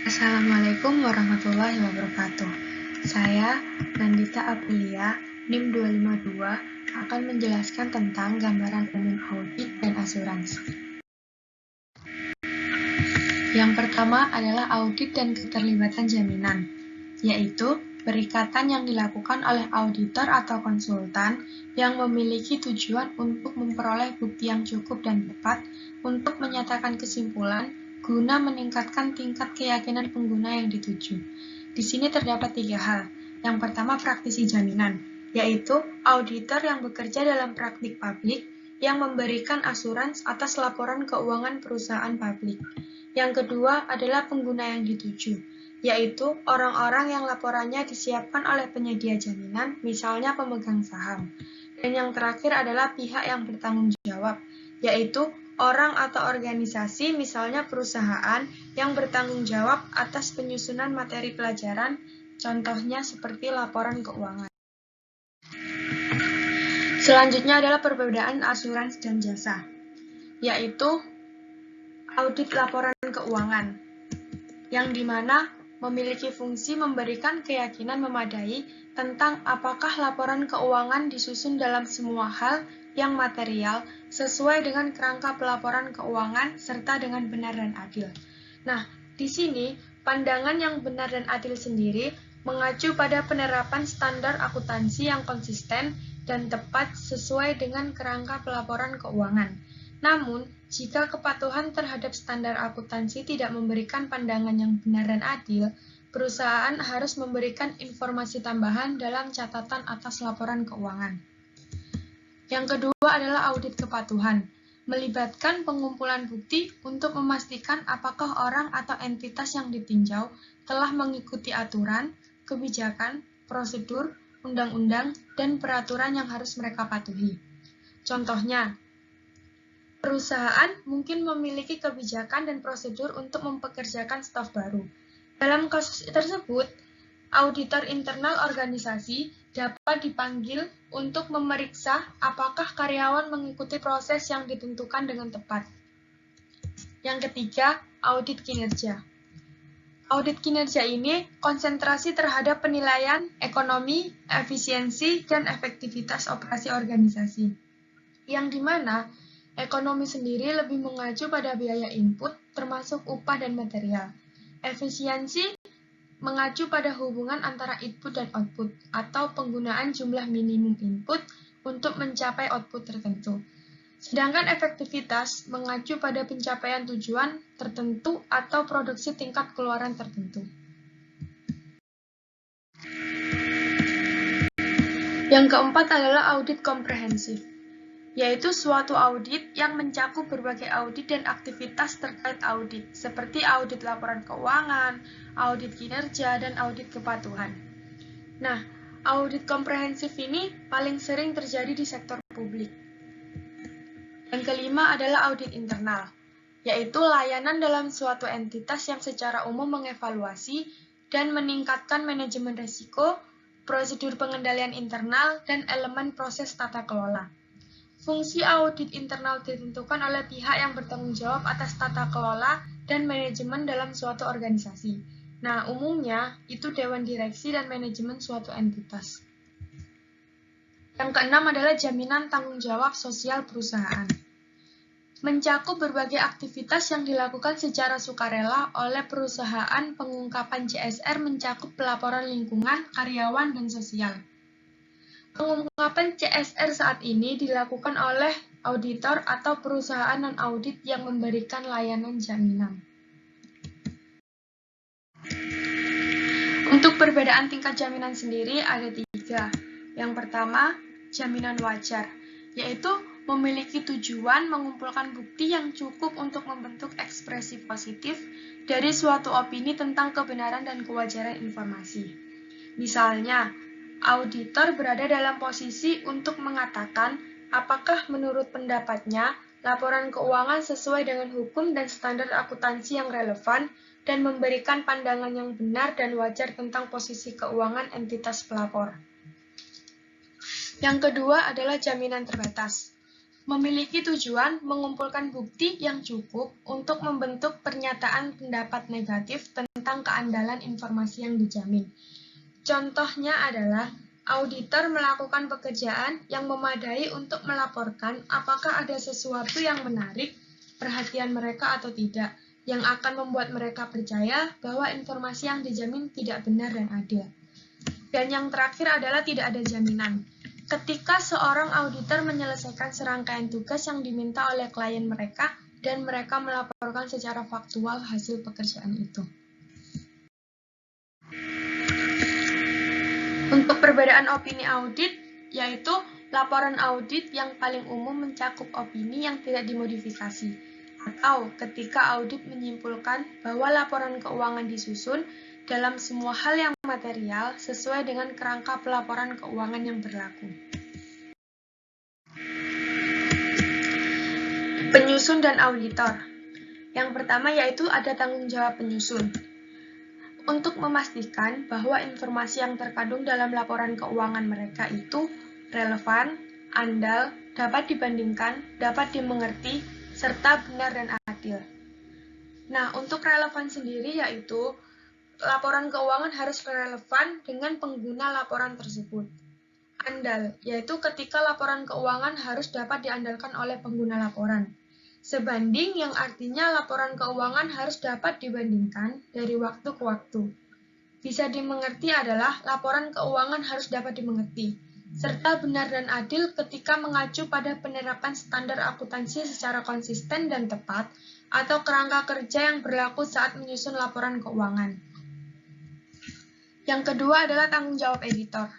Assalamualaikum warahmatullahi wabarakatuh. Saya, Nandita Aprilia, NIM 252, akan menjelaskan tentang gambaran umum audit dan asuransi. Yang pertama adalah audit dan keterlibatan jaminan, yaitu perikatan yang dilakukan oleh auditor atau konsultan yang memiliki tujuan untuk memperoleh bukti yang cukup dan tepat untuk menyatakan kesimpulan guna meningkatkan tingkat keyakinan pengguna yang dituju. Di sini terdapat 3 hal. Yang pertama, praktisi jaminan, yaitu auditor yang bekerja dalam praktik publik yang memberikan asuransi atas laporan keuangan perusahaan publik. Yang kedua adalah pengguna yang dituju, yaitu orang-orang yang laporannya disiapkan oleh penyedia jaminan, misalnya pemegang saham. Dan yang terakhir adalah pihak yang bertanggung jawab, yaitu orang atau organisasi, misalnya perusahaan, yang bertanggung jawab atas penyusunan materi pelajaran, contohnya seperti laporan keuangan. Selanjutnya adalah perbedaan asuransi dan jasa, yaitu audit laporan keuangan, yang dimana memiliki fungsi memberikan keyakinan memadai tentang apakah laporan keuangan disusun dalam semua hal yang material sesuai dengan kerangka pelaporan keuangan serta dengan benar dan adil. Nah, di sini pandangan yang benar dan adil sendiri mengacu pada penerapan standar akuntansi yang konsisten dan tepat sesuai dengan kerangka pelaporan keuangan. Namun, jika kepatuhan terhadap standar akuntansi tidak memberikan pandangan yang benar dan adil, perusahaan harus memberikan informasi tambahan dalam catatan atas laporan keuangan. Yang kedua adalah audit kepatuhan, melibatkan pengumpulan bukti untuk memastikan apakah orang atau entitas yang ditinjau telah mengikuti aturan, kebijakan, prosedur, undang-undang, dan peraturan yang harus mereka patuhi. Contohnya, perusahaan mungkin memiliki kebijakan dan prosedur untuk mempekerjakan staf baru. Dalam kasus tersebut, auditor internal organisasi dapat dipanggil untuk memeriksa apakah karyawan mengikuti proses yang ditentukan dengan tepat. Yang ketiga, audit kinerja. Audit kinerja ini konsentrasi terhadap penilaian ekonomi, efisiensi, dan efektivitas operasi organisasi, yang dimana ekonomi sendiri lebih mengacu pada biaya input, termasuk upah dan material. Efisiensi mengacu pada hubungan antara input dan output, atau penggunaan jumlah minimum input untuk mencapai output tertentu. Sedangkan efektivitas mengacu pada pencapaian tujuan tertentu atau produksi tingkat keluaran tertentu. Yang keempat adalah audit komprehensif, yaitu suatu audit yang mencakup berbagai audit dan aktivitas terkait audit, seperti audit laporan keuangan, audit kinerja, dan audit kepatuhan. Nah, audit komprehensif ini paling sering terjadi di sektor publik. Yang kelima adalah audit internal, yaitu layanan dalam suatu entitas yang secara umum mengevaluasi dan meningkatkan manajemen risiko, prosedur pengendalian internal, dan elemen proses tata kelola. Fungsi audit internal ditentukan oleh pihak yang bertanggung jawab atas tata kelola dan manajemen dalam suatu organisasi. Nah, umumnya itu dewan direksi dan manajemen suatu entitas. Yang keenam adalah jaminan tanggung jawab sosial perusahaan. Mencakup berbagai aktivitas yang dilakukan secara sukarela oleh perusahaan. Pengungkapan CSR mencakup pelaporan lingkungan, karyawan, dan sosial. Pengungkapan CSR saat ini dilakukan oleh auditor atau perusahaan non-audit yang memberikan layanan jaminan. Untuk perbedaan tingkat jaminan sendiri ada 3. Yang pertama, jaminan wajar, yaitu memiliki tujuan mengumpulkan bukti yang cukup untuk membentuk ekspresi positif dari suatu opini tentang kebenaran dan kewajaran informasi. Misalnya, auditor berada dalam posisi untuk mengatakan apakah menurut pendapatnya laporan keuangan sesuai dengan hukum dan standar akuntansi yang relevan dan memberikan pandangan yang benar dan wajar tentang posisi keuangan entitas pelapor. Yang kedua adalah jaminan terbatas, memiliki tujuan mengumpulkan bukti yang cukup untuk membentuk pernyataan pendapat negatif tentang keandalan informasi yang dijamin. Contohnya adalah auditor melakukan pekerjaan yang memadai untuk melaporkan apakah ada sesuatu yang menarik perhatian mereka atau tidak, yang akan membuat mereka percaya bahwa informasi yang dijamin tidak benar dan adil. Dan yang terakhir adalah tidak ada jaminan. Ketika seorang auditor menyelesaikan serangkaian tugas yang diminta oleh klien mereka, dan mereka melaporkan secara faktual hasil pekerjaan itu. Untuk perbedaan opini audit, yaitu laporan audit yang paling umum mencakup opini yang tidak dimodifikasi, atau ketika audit menyimpulkan bahwa laporan keuangan disusun dalam semua hal yang material sesuai dengan kerangka pelaporan keuangan yang berlaku. Penyusun dan auditor. Yang pertama yaitu ada tanggung jawab penyusun. Untuk memastikan bahwa informasi yang terkandung dalam laporan keuangan mereka itu relevan, andal, dapat dibandingkan, dapat dimengerti, serta benar dan adil. Nah, untuk relevan sendiri yaitu laporan keuangan harus relevan dengan pengguna laporan tersebut. Andal, yaitu ketika laporan keuangan harus dapat diandalkan oleh pengguna laporan. Sebanding, yang artinya laporan keuangan harus dapat dibandingkan dari waktu ke waktu. Bisa dimengerti adalah laporan keuangan harus dapat dimengerti, serta benar dan adil ketika mengacu pada penerapan standar akuntansi secara konsisten dan tepat, atau kerangka kerja yang berlaku saat menyusun laporan keuangan. Yang kedua adalah tanggung jawab editor.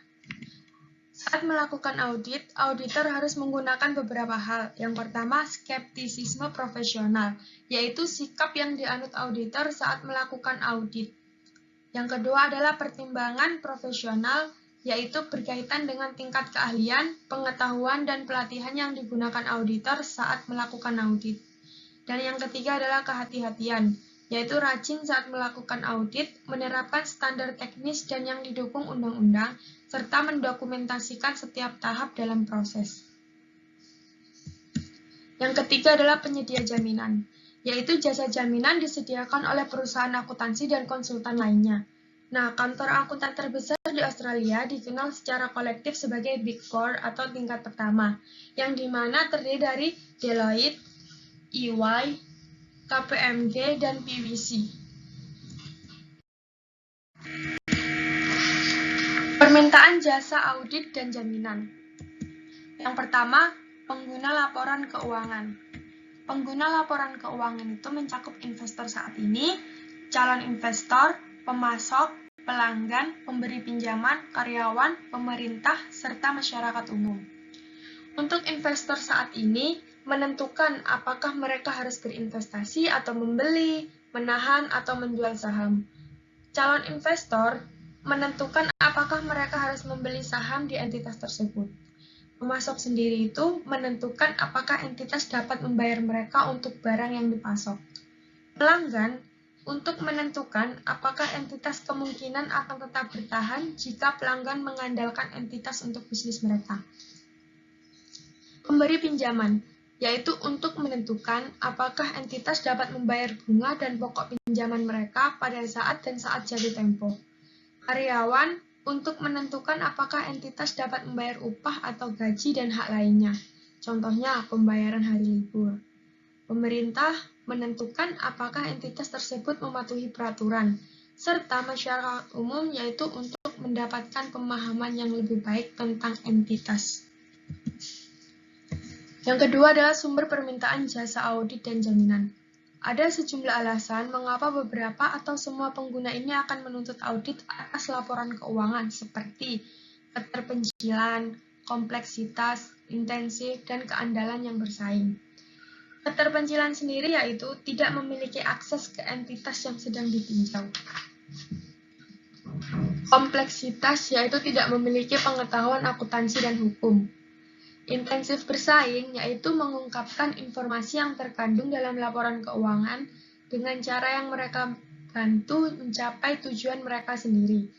Saat melakukan audit, auditor harus menggunakan beberapa hal. Yang pertama, skeptisisme profesional, yaitu sikap yang dianut auditor saat melakukan audit. Yang kedua adalah pertimbangan profesional, yaitu berkaitan dengan tingkat keahlian, pengetahuan, dan pelatihan yang digunakan auditor saat melakukan audit. Dan yang ketiga adalah kehati-hatian, yaitu rajin saat melakukan audit, menerapkan standar teknis dan yang didukung undang-undang, serta mendokumentasikan setiap tahap dalam proses. Yang ketiga adalah penyedia jaminan, yaitu jasa jaminan disediakan oleh perusahaan akuntansi dan konsultan lainnya. Nah, kantor akuntan terbesar di Australia dikenal secara kolektif sebagai Big Four atau tingkat pertama, yang dimana terdiri dari Deloitte, EY, KPMG, dan PwC. Permintaan jasa audit dan jaminan. Yang pertama, pengguna laporan keuangan. Pengguna laporan keuangan itu mencakup investor saat ini, calon investor, pemasok, pelanggan, pemberi pinjaman, karyawan, pemerintah, serta masyarakat umum. Untuk investor saat ini, menentukan apakah mereka harus berinvestasi atau membeli, menahan, atau menjual saham. Calon investor menentukan apakah mereka harus membeli saham di entitas tersebut. Pemasok sendiri itu menentukan apakah entitas dapat membayar mereka untuk barang yang dipasok. Pelanggan untuk menentukan apakah entitas kemungkinan akan tetap bertahan jika pelanggan mengandalkan entitas untuk bisnis mereka. Pemberi pinjaman, yaitu untuk menentukan apakah entitas dapat membayar bunga dan pokok pinjaman mereka pada saat dan saat jatuh tempo. Karyawan untuk menentukan apakah entitas dapat membayar upah atau gaji dan hak lainnya, contohnya pembayaran hari libur. Pemerintah menentukan apakah entitas tersebut mematuhi peraturan, serta masyarakat umum yaitu untuk mendapatkan pemahaman yang lebih baik tentang entitas. Yang kedua adalah sumber permintaan jasa audit dan jaminan. Ada sejumlah alasan mengapa beberapa atau semua pengguna ini akan menuntut audit atas laporan keuangan seperti keterpencilan, kompleksitas, intensif, dan keandalan yang bersaing. Keterpencilan sendiri yaitu tidak memiliki akses ke entitas yang sedang ditinjau. Kompleksitas yaitu tidak memiliki pengetahuan akuntansi dan hukum. Intensif bersaing yaitu mengungkapkan informasi yang terkandung dalam laporan keuangan dengan cara yang mereka bantu mencapai tujuan mereka sendiri.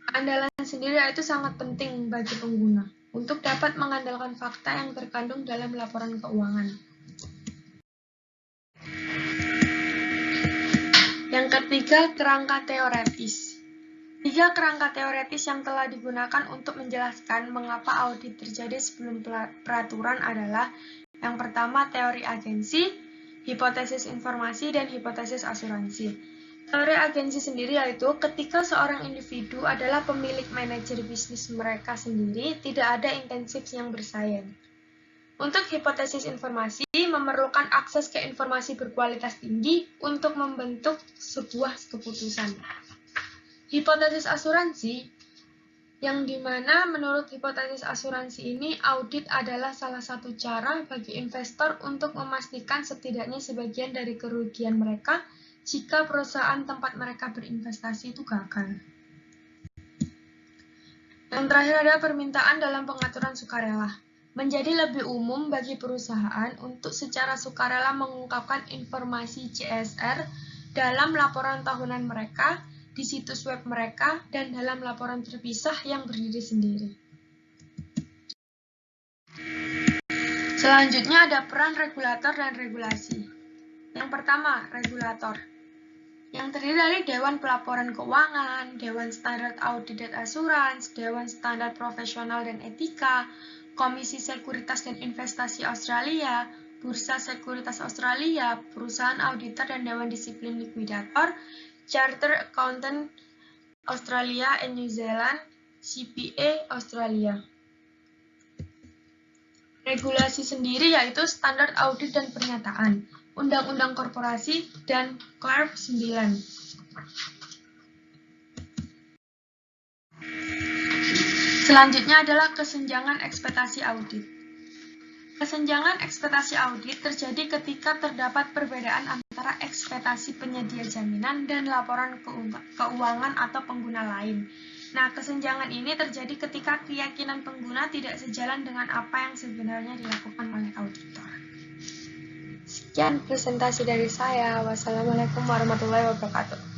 Keandalan sendiri yaitu sangat penting bagi pengguna. untuk dapat mengandalkan fakta yang terkandung dalam laporan keuangan. Yang ketiga, kerangka teoretis. 3 kerangka teoretis yang telah digunakan untuk menjelaskan mengapa audit terjadi sebelum peraturan adalah: yang pertama, teori agensi, hipotesis informasi, dan hipotesis asuransi. Teori agensi sendiri yaitu ketika seorang individu adalah pemilik manajer bisnis mereka sendiri, tidak ada intensif yang bersaing. Untuk hipotesis informasi, memerlukan akses ke informasi berkualitas tinggi untuk membentuk sebuah keputusan. Hipotesis asuransi, yang dimana menurut hipotesis asuransi ini, audit adalah salah satu cara bagi investor untuk memastikan setidaknya sebagian dari kerugian mereka jika perusahaan tempat mereka berinvestasi itu gagal. Yang terakhir adalah permintaan dalam pengaturan sukarela. Menjadi lebih umum bagi perusahaan untuk secara sukarela mengungkapkan informasi CSR dalam laporan tahunan mereka, di situs web mereka, dan dalam laporan terpisah yang berdiri sendiri. Selanjutnya ada peran regulator dan regulasi. Yang pertama, regulator, yang terdiri dari Dewan Pelaporan Keuangan, Dewan Standar Audit dan Assurance, Dewan Standar Profesional dan Etika, Komisi Sekuritas dan Investasi Australia, Bursa Sekuritas Australia, Perusahaan Auditor dan Dewan Disiplin Likuidator, Chartered Accountant Australia and New Zealand, CPA Australia. Regulasi sendiri yaitu standar audit dan pernyataan, Undang-Undang Korporasi, dan CLARP 9. Selanjutnya adalah kesenjangan ekspektasi audit. Kesenjangan ekspektasi audit terjadi ketika terdapat perbedaan antara ekspektasi penyedia jaminan dan laporan keuangan atau pengguna lain. Nah, kesenjangan ini terjadi ketika keyakinan pengguna tidak sejalan dengan apa yang sebenarnya dilakukan oleh auditor. Sekian presentasi dari saya. Wassalamualaikum warahmatullahi wabarakatuh.